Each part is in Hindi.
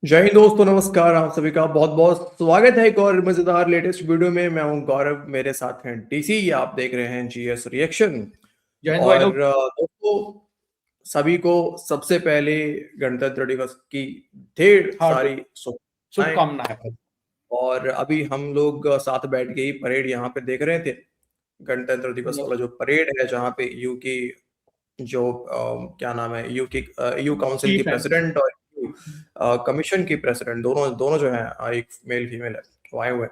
जय हिंद दोस्तों, नमस्कार। आप सभी का बहुत बहुत स्वागत है एक और मजेदार लेटेस्ट वीडियो में। मैं हूं गौरव, मेरे साथ हैं डीसी। आप देख रहे हैं जीएस रिएक्शन। जय हिंद भाई और लोग। दोस्तों, सभी को सबसे पहले गणतंत्र दिवस की ढेर हार्दिक सारी शुभकामनाएं। शुभकामनाएं भाई। और अभी हम लोग साथ बैठ के ही परेड यहाँ पे देख रहे थे। गणतंत्र दिवस वाला मतलब जो परेड है, जहाँ पे यू की जो क्या नाम है, यू काउंसिल की चीफ है। प्रेसिडेंट और यू कमीशन की प्रेसिडेंट, दोनों दोनों जो है, एक मेल फीमेल है, वो आए हुए हैं।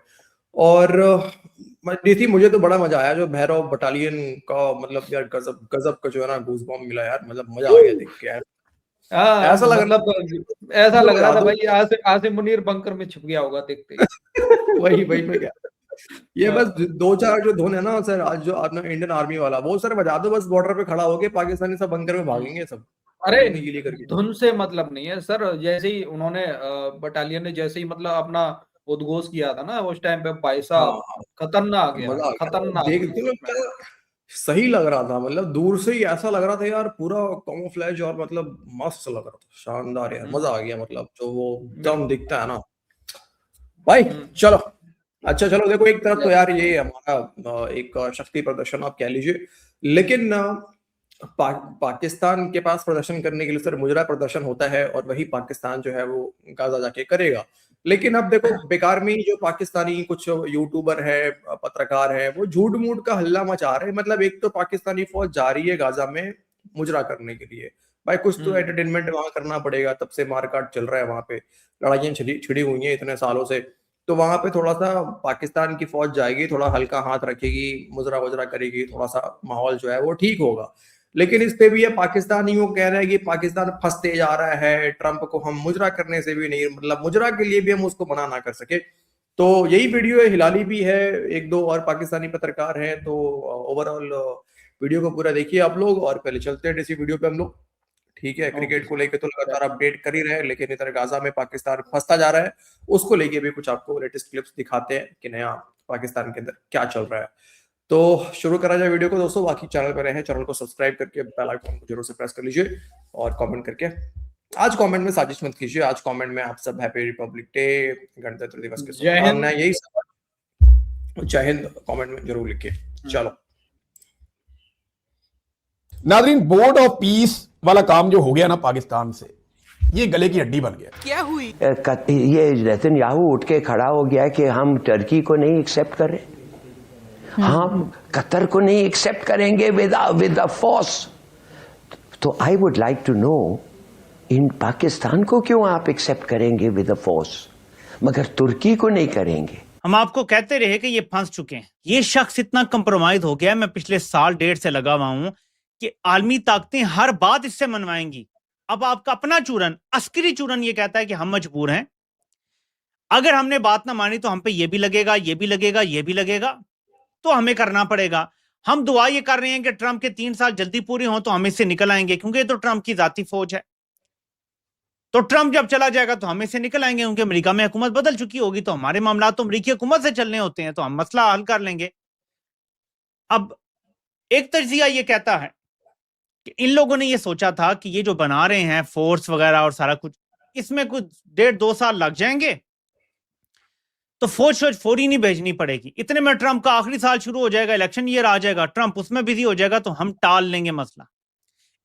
और थी, मुझे तो बड़ा मजा आया जो भैरव बटालियन का, मतलब यार गजब गजब का जो है ना, गूज बॉम्ब मिला यार। मतलब मजा आ गया देख के यार। ऐसा लग रहा मतलब ऐसा था लग रहा था यादव। भाई आसिम मुनीर बंकर में छुप गया होगा देखते ही। वही वही मैं क्या, ये बस हाँ, दो चार जो धुन है ना सर, आज जो अपना इंडियन आर्मी वाला, वो सर बजा दो, बस बॉर्डर पे खड़ा होके पाकिस्तानी सब बंकर में हम्म। भागेंगे सब, अरे गिली गिली करके। धुन से मतलब नहीं है सर। जैसे ही उन्होंने बटालियन ने जैसे ही मतलब अपना उद्घोष किया था ना उस टाइम पे भाई हाँ साहब, हाँ, खतरनाक यार, मजा आ गया था खतरनाक देखते मतलब हुए। उसमें। क्या सही लग रहा था, मतलब दूर से ही ऐसा लग रहा था यार, पूरा कैमोफ्लेज, और मतलब मस्त लग रहा था, शानदार यार, हम्म, मजा आ गया। मतलब जो वो दम बिल्कुल। दिखता है ना भाई। हम्म। चलो, अच्छा चलो, देखो एक तरफ तो या- यार ये हमारा एक शक्ति प्रदर्शन आप कह लीजिए, लेकिन पाकिस्तान के पास प्रदर्शन करने के लिए सर मुजरा प्रदर्शन होता है, और वही पाकिस्तान जो है वो गाजा जाके करेगा। लेकिन अब देखो, बेकार में ही जो पाकिस्तानी कुछ यूट्यूबर है, पत्रकार है, वो झूठ मूठ का हल्ला मचा रहे हैं। मतलब एक तो पाकिस्तानी फौज जा रही है गाजा में मुजरा करने के लिए, भाई कुछ तो हम्म। एंटरटेनमेंट वहां करना पड़ेगा। तब से मारकाट चल रहा है वहां पे, लड़ाइयां छिड़ी छिड़ी हुई हैं इतने सालों से। तो वहां पे थोड़ा सा पाकिस्तान की फौज जाएगी, थोड़ा हल्का हाथ रखेगी, मुजरा वजरा करेगी, थोड़ा सा माहौल जो है वो ठीक होगा। लेकिन इस पे भी ये पाकिस्तानियों कह रहे हैं कि पाकिस्तान फंसते जा रहा है, ट्रंप को हम मुजरा करने से भी नहीं, मतलब मुजरा के लिए भी हम उसको मना ना कर सके। तो यही वीडियो है, हिलाली भी है, एक दो और पाकिस्तानी पत्रकार हैं। तो ओवरऑल वीडियो को पूरा देखिए आप लोग, और पहले चलते हैं इसी वीडियो पे हम लोग। ठीक है, ओके क्रिकेट को लेके तो सर। लगातार अपडेट कर ही रहे हैं, लेकिन इधर गाजा में पाकिस्तान फंसता जा रहा है, उसको लेके भी कुछ आपको लेटेस्ट क्लिप्स दिखाते हैं कि नया पाकिस्तान के अंदर क्या चल रहा है। तो शुरू करा जाए वीडियो को दोस्तों। बाकी चैनल पर रहे हैं, चैनल को सब्सक्राइब करके बेल आइकन को जरूर से प्रेस कर लीजिए, और कमेंट करके, आज कमेंट में साजिश मत कीजिए, आज कमेंट में आप सब हैप्पी रिपब्लिक डे, गणतंत्र दिवस की जय हिंद। शुभकामनाएं, यही सब जय हिंद कमेंट में जरूर लिखिए। हम्म। चलो, नादरीन, बोर्ड ऑफ पीस वाला काम जो हो गया ना पाकिस्तान से, ये गले की हड्डी बन गया। ये नेतन्याहू उठ के खड़ा हो गया कि हम टर्की को नहीं एक्सेप्ट करें, हम कतर को नहीं एक्सेप्ट करेंगे विद फोर्स। तो I would like to know, in Pakistan को क्यों आप एक्सेप्ट करेंगे विद फोर्स मगर तुर्की को नहीं करेंगे? हम आपको कहते रहे कि ये फंस चुके हैं। ये शख्स इतना कंप्रोमाइज हो गया है, मैं पिछले साल डेढ़ से लगा हुआ हूं कि आलमी ताकतें हर बात इससे मनवाएंगी। अब आपका अपना चूरन, अस्करी चूरन, ये कहता है कि हम मजबूर हैं, अगर हमने बात ना मानी तो हम पे ये भी लगेगा, ये भी लगेगा, ये भी लगेगा, तो हमें करना पड़ेगा। हम दुआ ये कर रहे हैं कि ट्रंप के 3 साल जल्दी पूरे हों तो हम इससे निकल आएंगे, क्योंकि ये तो ट्रंप की जाती फौज है। तो ट्रंप जब चला जाएगा तो हम इससे निकल आएंगे, क्योंकि अमेरिका में हुकूमत बदल चुकी होगी, तो हमारे मामला तो अमेरिकी हुकूमत से चलने होते हैं, तो हम मसला हल कर लेंगे। अब एक तजिया ये कहता है कि इन लोगों ने ये सोचा था कि ये जो बना रहे हैं फोर्स वगैरह और सारा कुछ, इसमें कुछ 1.5-2 साल लग जाएंगे, तो फौज फौरी नहीं भेजनी पड़ेगी। इतने में ट्रंप का आखिरी साल शुरू हो जाएगा, इलेक्शन ईयर आ जाएगा, ट्रंप उसमें बिजी हो जाएगा, तो हम टाल लेंगे मसला।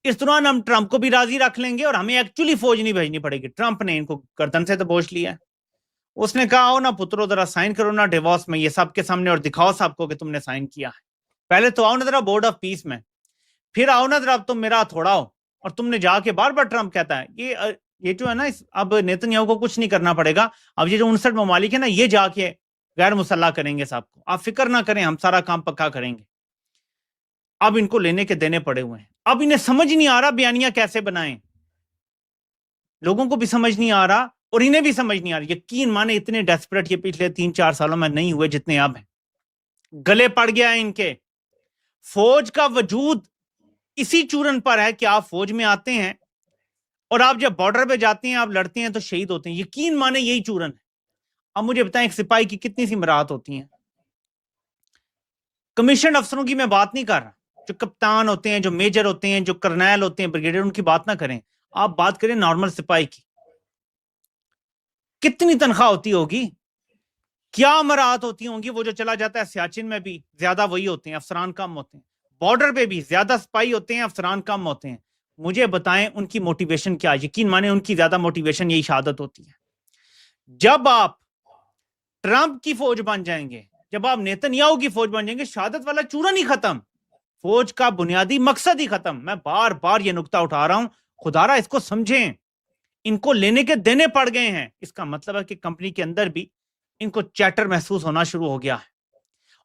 इस दौरान हम ट्रंप को भी राजी रख लेंगे और हमें एक्चुअली फौज नहीं भेजनी पड़ेगी। ट्रंप ने इनको गर्दन से दबोच लिया है। उसने कहा, आओ ना पुत्रो, जरा साइन करो ना डिवोर्स में, ये सबके सामने, और दिखाओ सबको कि तुमने साइन किया है। पहले तो आओ ना जरा बोर्ड ऑफ पीस में, फिर आओ ना जरा तुम मेरा हथौड़ा हो। और तुमने जाके बार बार, ट्रंप कहता है ये जो है ना, अब नेतन्याहू को कुछ नहीं करना पड़ेगा। अब ये जो 59 ममालिक है ना, ये जाके गैर मुसल्ला करेंगे सबको, आप फिक्र ना करें, हम सारा काम पक्का करेंगे। अब इनको लेने के देने पड़े हुए हैं। अब इन्हें समझ नहीं आ रहा बयानियां कैसे बनाएं, लोगों को भी समझ नहीं आ रहा और इन्हें भी समझ नहीं आ रही। यकीन माने इतने डेस्परेट ये पिछले 3-4 सालों में नहीं हुए जितने अब हैं। गले पड़ गया है इनके। फौज का वजूद इसी चूरन पर है कि आप फौज में आते हैं और आप जब बॉर्डर पे जाते हैं, आप लड़ते हैं तो शहीद होते हैं। यकीन माने यही चूरन है। अब मुझे बताएं, एक सिपाही की कितनी सी मराहत होती है। कमीशन अफसरों की मैं बात नहीं कर रहा, जो कप्तान होते हैं, जो मेजर होते हैं, जो कर्नल होते हैं, ब्रिगेडियर, उनकी बात ना करें। आप बात करें नॉर्मल सिपाही की। कितनी तनख्वाह होती होगी, क्या मराहत होती होंगी। वो जो चला जाता है सियाचिन में भी ज्यादा वही होते हैं, अफसरान कम होते हैं। बॉर्डर पे भी ज्यादा सिपाही होते हैं, अफसरान कम होते हैं। मुझे बताएं उनकी मोटिवेशन क्या। यकीन माने उनकी ज्यादा मोटिवेशन यही शहादत होती है। जब आप ट्रंप की फौज बन जाएंगे, जब आप नेतन्याहू की फौज बन जाएंगे, शहादत वाला चूरन ही खत्म, फौज का बुनियादी मकसद ही खत्म। मैं बार बार ये नुक्ता उठा रहा हूं, खुदारा इसको समझें। इनको लेने के देने पड़ गए हैं। इसका मतलब है कि कंपनी के अंदर भी इनको चैटर महसूस होना शुरू हो गया है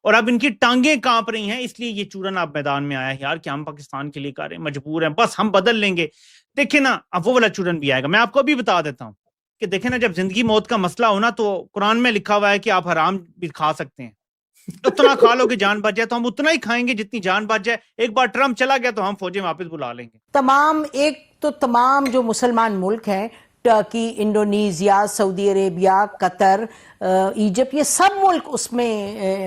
और अब इनकी टांगें कांप रही हैं। इसलिए ये चूरन अब मैदान में आया है यार कि हम पाकिस्तान के लिए कर रहे हैं, मजबूर हैं, बस हम बदल लेंगे। देखिए ना, अब वो वाला चूरन भी आएगा। मैं आपको अभी बता देता हूं कि देखें ना, जब जिंदगी मौत का मसला हो ना, तो कुरान में लिखा हुआ है कि आप हराम भी खा सकते हैं। उतना खा लो कि जान बच जाए, तो हम उतना ही खाएंगे जितनी जान बच जाए। एक बार ट्रंप चला गया तो हम फौजें वापस बुला लेंगे। तमाम जो मुसलमान मुल्क हैं, Turkey, Indonesia, Saudi Arabia, Qatar, Egypt, ये सब मुल्क उसमें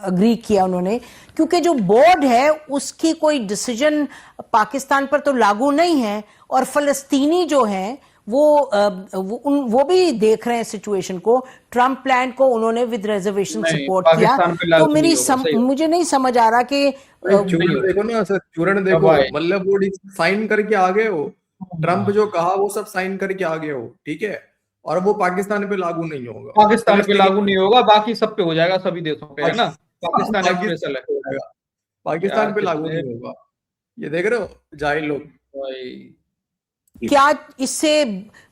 अग्री किया उन्होंने, क्योंकि जो बोर्ड है उसकी कोई डिसीजन पाकिस्तान पर तो लागू नहीं है। और फलस्तीनी जो हैं वो भी देख रहे हैं सिचुएशन को। ट्रंप प्लान को उन्होंने विद रिजर्वेशन सपोर्ट किया। तो मुझे नहीं समझ आ रहा कि चूरन देखो ना सर, चूरन देखो, मतलब वो साइन करके आ गए हो। ट्रंप जो कहा वो सब साइन करके आ गए हो, ठीक है। और वो पाकिस्तान पे लागू नहीं होगा, पाकिस्तान पे लागू नहीं होगा, बाकी सब पे हो जाएगा, सभी देशों पे, है ना। पाकिस्तान स्पेशल है, पाकिस्तान पे लागू नहीं होगा। ये देख रहे हो जाहिल लोग। क्या इससे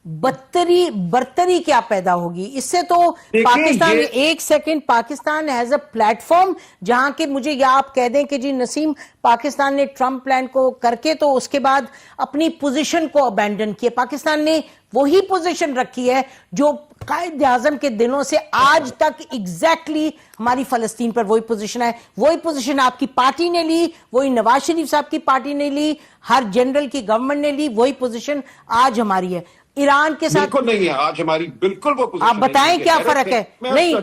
बर्तरी क्या पैदा होगी इससे? तो पाकिस्तान, एक second, Pakistan has a platform जहां के मुझे या आप कह दें कि जी नसीम, पाकिस्तान ने ट्रंप प्लान को करके तो उसके बाद अपनी पोजीशन को अबैंडन किया। पाकिस्तान ने वही पोजीशन रखी है जो कायद आजम के दिनों से आज तक एग्जैक्टली हमारी फलस्तीन पर वही पोजीशन है। वही पोजीशन आपकी पार्टी ने ली, वही नवाज शरीफ साहब की पार्टी ने ली, हर जनरल की गवर्नमेंट ने ली, वही पोजीशन आज हमारी है। ईरान के साथ बिल्कुल नहीं है आज हमारी, बिल्कुल वो पोजीशन। आप बताएं क्या फर्क है? नहीं,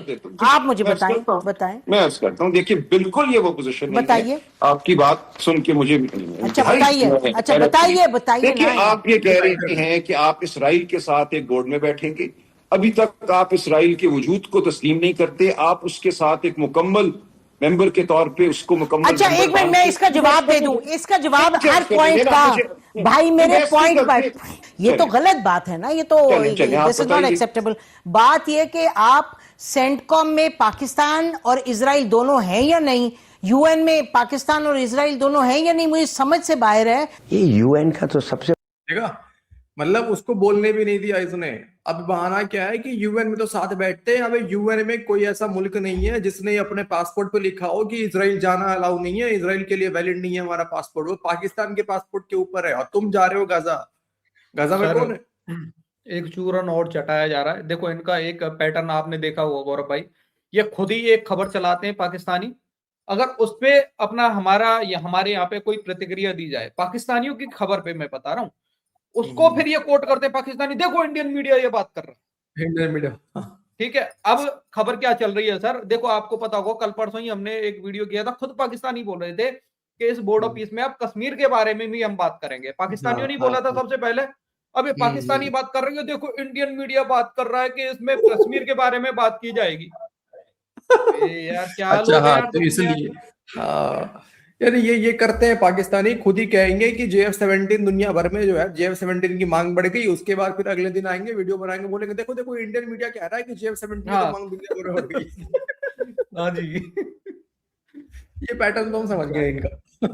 आप मुझे बताएं। मैं अर्ज करता हूं, देखिए बिल्कुल ये वो पोजीशन नहीं है। बताइए, आपकी बात सुन के मुझे अच्छा बताइए। देखिए, आप ये कह रहे हैं कि आप इसराइल के साथ एक बोर्ड में बैठेंगे। अभी तक आप इसराइल के वजूद को तस्लीम नहीं करते, आप उसके साथ एक मुकम्मल मेंबर के तौर पे उसको मुकम्मल। अच्छा, एक मिनट, मैं इसका जवाब दे दूं। इसका जवाब हर पॉइंट का, भाई मेरे पॉइंट पर, ये तो गलत बात है ना, ये तो दिस इज नॉट एक्सेप्टेबल। बात ये कि आप सेंटकॉम में पाकिस्तान और इजराइल दोनों हैं या नहीं, यूएन में पाकिस्तान और इजराइल दोनों हैं या नहीं, मुझे समझ से बाहर है। ये यूएन का तो सबसे मतलब उसको बोलने भी नहीं दिया इसने। अब बहाना क्या है कि यूएन में तो साथ बैठते हैं। अब यूएन में कोई ऐसा मुल्क नहीं है जिसने अपने पासपोर्ट पे लिखा हो कि इजराइल जाना अलाउ नहीं है, इजराइल के लिए वैलिड नहीं है हमारा पासपोर्ट। वो पाकिस्तान के पासपोर्ट के ऊपर है और तुम जा रहे हो गाजा में कौन है? एक चूरन और चटाया जा रहा है। देखो, इनका एक पैटर्न आपने देखा होगा गौरव भाई, ये खुद ही एक खबर चलाते हैं पाकिस्तानी, अगर उस पे अपना हमारे यहाँ पे कोई प्रतिक्रिया दी जाए पाकिस्तानियों की खबर पे, मैं बता रहा हूँ, उसको फिर ये कोट करते पाकिस्तानी, देखो इंडियन मीडिया ये बात कर रहा है, इंडियन मीडिया। ठीक है। अब खबर क्या चल रही है सर, देखो आपको पता होगा, कल परसों ही हमने एक वीडियो किया था, खुद पाकिस्तानी बोल रहे थे कि इस बोर्ड ऑफ पीस में अब कश्मीर के बारे में भी हम बात करेंगे। पाकिस्तानियों ने बोला था सबसे पहले, अब ये पाकिस्तानी बात कर रही है, देखो इंडियन मीडिया बात कर रहा है कि इसमें कश्मीर के बारे में बात की जाएगी। यार क्या अच्छा, हाँ, तो इसलिए यानी ये करते हैं पाकिस्तानी, खुद ही कहेंगे कि JF-17 दुनिया भर में जो है JF-17 की मांग बढ़ गई। उसके बाद फिर अगले दिन आएंगे, वीडियो बनाएंगे, बोलेंगे देखो देखो इंडियन मीडिया कह रहा है कि JF-17 की मांग दुनिया भर में बढ़ गई। हाँ जी, ये पैटर्न तो हम समझ गए इनका।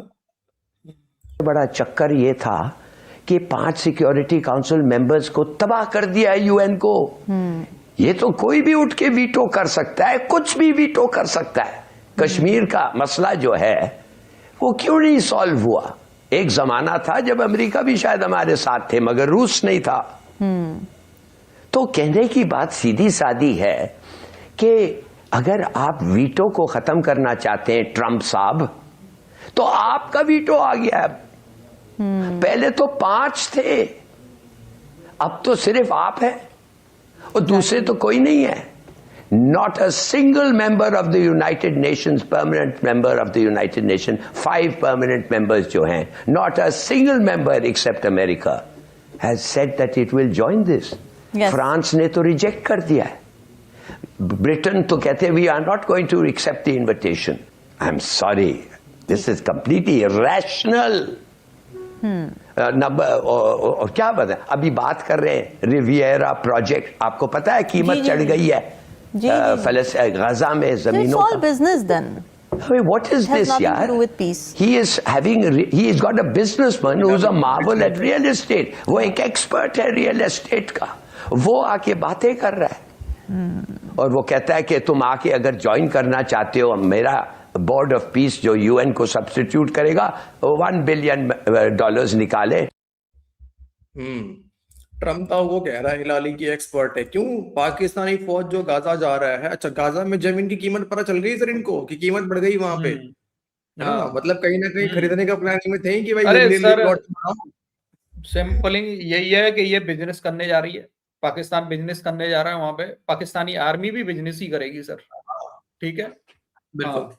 बड़ा चक्कर ये था कि 5 सिक्योरिटी काउंसिल मेंबर्स को तबाह कर दिया यूएन को। ये तो कोई भी उठ के वीटो कर सकता है, कुछ भी वीटो कर सकता है। कश्मीर का मसला जो है वो क्यों नहीं सॉल्व हुआ? एक जमाना था जब अमेरिका भी शायद हमारे साथ थे, मगर रूस नहीं था। तो कहने की बात सीधी सादी है कि अगर आप वीटो को खत्म करना चाहते हैं ट्रंप साहब, तो आपका वीटो आ गया। पहले तो 5 थे, अब तो सिर्फ आप हैं और दूसरे तो कोई नहीं है। Not a single member of the United Nations, permanent member of the United Nations, 5 permanent members जो हैं, not a single member except America has said that it will join this. Yes. France ने तो रिजेक्ट कर दिया है, ब्रिटेन तो कहते हैं we are not going to accept the invitation. I am sorry, this is completely irrational. और क्या बता, अभी बात कर रहे हैं रिवियरा प्रोजेक्ट, आपको पता है कीमत चढ़ गई है गजा में जमीनों का। Business then What is this, yaar? He has got a businessman who's a marvel at real estate. वो एक expert है real estate का, वो आके बातें कर रहा है और वो कहता है कि तुम आके अगर ज्वाइन करना चाहते हो मेरा बोर्ड ऑफ पीस जो यूएन को सब्स्टिट्यूट करेगा, $1 बिलियन निकाले। ट्रम्प था वो कह रहा है हिलाली की एक्सपर्ट है। क्यों? पाकिस्तानी फौज जो गाजा जा रहा है, अच्छा गाजा में जमीन की कीमत पता चल गई सर इनको कि कीमत बढ़ गई वहां पे, है ना? मतलब कहीं ना कहीं खरीदने का प्लानिंग में थे कि भाई अरे ले सर, प्लॉट बनाओ। सिंपलिंग यही है कि ये बिजनेस करने जा रही है, पाकिस्तान बिजनेस करने जा रहा है, वहां पे पाकिस्तानी आर्मी भी बिजनेस ही करेगी सर, ठीक है? बिल्कुल। हाँ,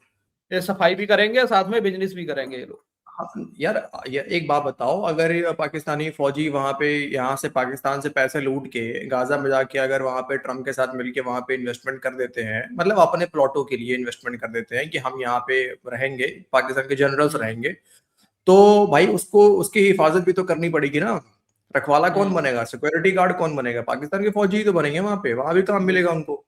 ये सफाई भी करेंगे, साथ में बिजनेस भी करेंगे ये लोग। हाँ, यार एक बात बताओ, अगर ये पाकिस्तानी फौजी वहां पे यहाँ से पाकिस्तान से पैसे लूट के गाजा में जाके अगर वहां पे ट्रम्प के साथ मिलके वहां पे इन्वेस्टमेंट कर देते हैं, मतलब अपने प्लॉटों के लिए इन्वेस्टमेंट कर देते हैं कि हम यहाँ पे रहेंगे, पाकिस्तान के जनरल्स रहेंगे, तो भाई उसको उसकी हिफाजत भी तो करनी पड़ेगी ना। रखवाला कौन बनेगा? सिक्योरिटी गार्ड कौन बनेगा? पाकिस्तान के फौजी ही तो बनेंगे वहां पे, वहां भी काम मिलेगा उनको,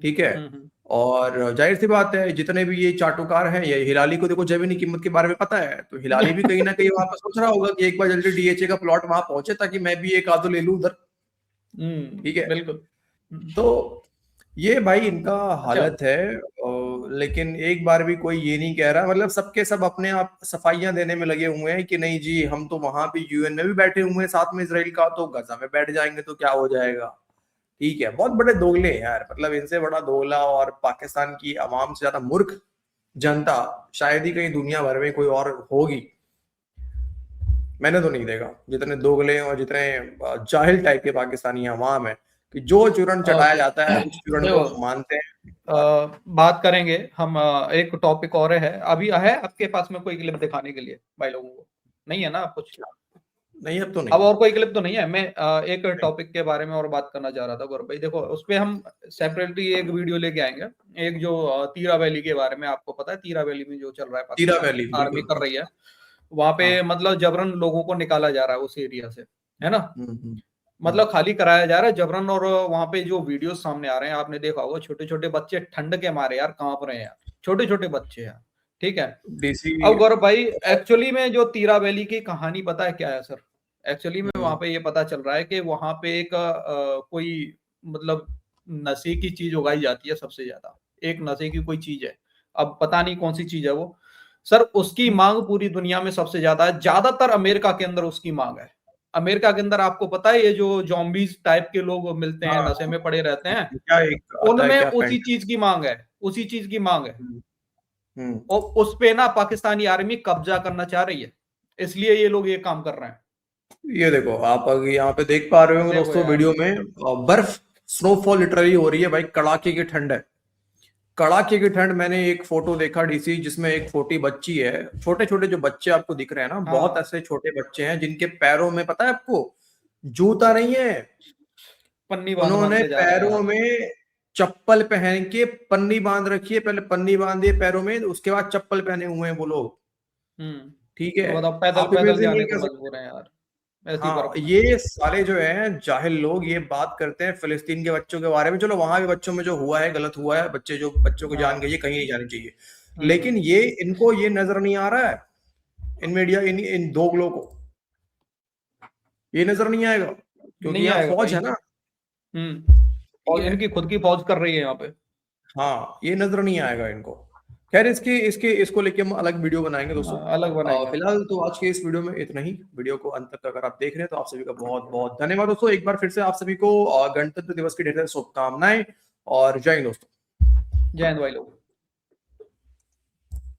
ठीक है? और जाहिर सी बात है जितने भी ये चाटुकार हैं, ये हिलाली को देखो जमीनी कीमत के बारे में पता है, तो हिलाली भी कहीं ना कहीं वहां पर सोच रहा होगा कि एक बार जल्दी डीएचए का प्लॉट वहां पहुंचे ताकि मैं भी एक आधो ले लूं उधर, ठीक है? बिल्कुल। तो ये भाई इनका हालत है। लेकिन एक बार भी कोई ये नहीं कह रहा, मतलब सबके सब अपने आप सफाइयां देने में लगे हुए हैं कि नहीं जी हम तो वहां पे यूएन में भी बैठे हुए हैं साथ में इसराइल का, तो गजा में बैठ जाएंगे तो क्या हो जाएगा, ठीक है? बहुत बड़े दोगले हैं यार, मतलब इनसे बड़ा दोगला और पाकिस्तान की आवाम से ज्यादा मूर्ख जनता शायद ही कहीं दुनिया भर में कोई और होगी। मैंने तो नहीं देखा जितने दोगले और जितने जाहिल टाइप के पाकिस्तानी आवाम है कि जो चूरन चढ़ाया जाता है उस चूरन को मानते हैं। बात करेंगे हम, एक टॉपिक और है, अभी है आपके पास में कोई क्लिप दिखाने के लिए भाई लोगों को? नहीं है ना कुछ? नहीं अब तो नहीं, अब और कोई क्लिप तो नहीं है। मैं एक टॉपिक के बारे में और बात करना चाह रहा था गौरव भाई, देखो उस पे हम सेपरेटली एक वीडियो लेके आएंगे, एक जो तीरा वैली के बारे में, आपको पता है तीरा वैली में जो चल रहा है, तीरा वैली आर्मी कर रही है वहां पे, मतलब जबरन लोगों को निकाला जा रहा है उस एरिया से, है ना? मतलब खाली कराया जा रहा है जबरन, और वहां पे जो वीडियो सामने आ रहे हैं आपने देखा होगा, छोटे छोटे बच्चे ठंड के मारे यार कांप रहे हैं यार, छोटे छोटे बच्चे हैं, ठीक है? अब गौरव भाई एक्चुअली में जो तीरा वैली की कहानी पता है क्या है सर? एक्चुअली में वहां पे ये पता चल रहा है कि वहां पे एक कोई मतलब नशे की चीज उगाई जाती है सबसे ज्यादा, एक नशे की कोई चीज है, अब पता नहीं कौन सी चीज है वो सर, उसकी मांग पूरी दुनिया में सबसे ज्यादा है, ज्यादातर अमेरिका के अंदर उसकी मांग है। अमेरिका के अंदर आपको पता है ये जो जॉम्बीज टाइप के लोग मिलते हैं, नशे में पड़े रहते हैं, उनमें उसी चीज की मांग है, उसी चीज की मांग है, और उस पे ना पाकिस्तानी आर्मी कब्जा करना चाह रही है, इसलिए ये लोग ये काम कर रहे हैं। ये देखो आप अगर यहाँ पे देख पा रहे हो दोस्तों वीडियो में, बर्फ स्नोफॉल लिटरली हो रही है भाई, कड़ाके की ठंड है, कड़ाके की ठंड। मैंने एक फोटो देखा डीसी जिसमें एक छोटी बच्ची है, छोटे छोटे जो बच्चे आपको दिख रहे हैं ना, बहुत ऐसे छोटे बच्चे हैं जिनके पैरों में पता है आपको जूता नहीं है, पन्नी उन्होंने पैरों में चप्पल पहन के पन्नी बांध रखी है, पहले पन्नी बांधी है पैरों में, उसके बाद चप्पल पहने हुए हैं वो लोग, ठीक है? पैदल जाने को मजबूर हैं यार। हाँ, ये सारे जो हैं जाहिल लोग ये बात करते हैं फिलिस्तीन के बच्चों के बारे में, चलो वहां भी बच्चों में जो हुआ है गलत हुआ है, बच्चों को जान गई है, कहीं नहीं जानी चाहिए, लेकिन ये इनको ये नजर नहीं आ रहा है, इन मीडिया इन दोगलों को ये नजर नहीं आएगा क्योंकि यहाँ फौज है ना, इनकी खुद की फौज कर रही है यहाँ पे। हाँ, ये नजर नहीं आएगा इनको। खैर इसको लेके हम अलग वीडियो बनाएंगे दोस्तों, अलग बनाएंगे। फिलहाल तो आज के इस वीडियो में इतना ही। वीडियो को अंत तक अगर आप देख रहे हैं तो आप सभी का बहुत बहुत धन्यवाद दोस्तों। एक बार फिर से आप सभी को गणतंत्र दिवस की ढेर सारी शुभकामनाएं और जय हिंद दोस्तों। जय हिंद भाई लोग।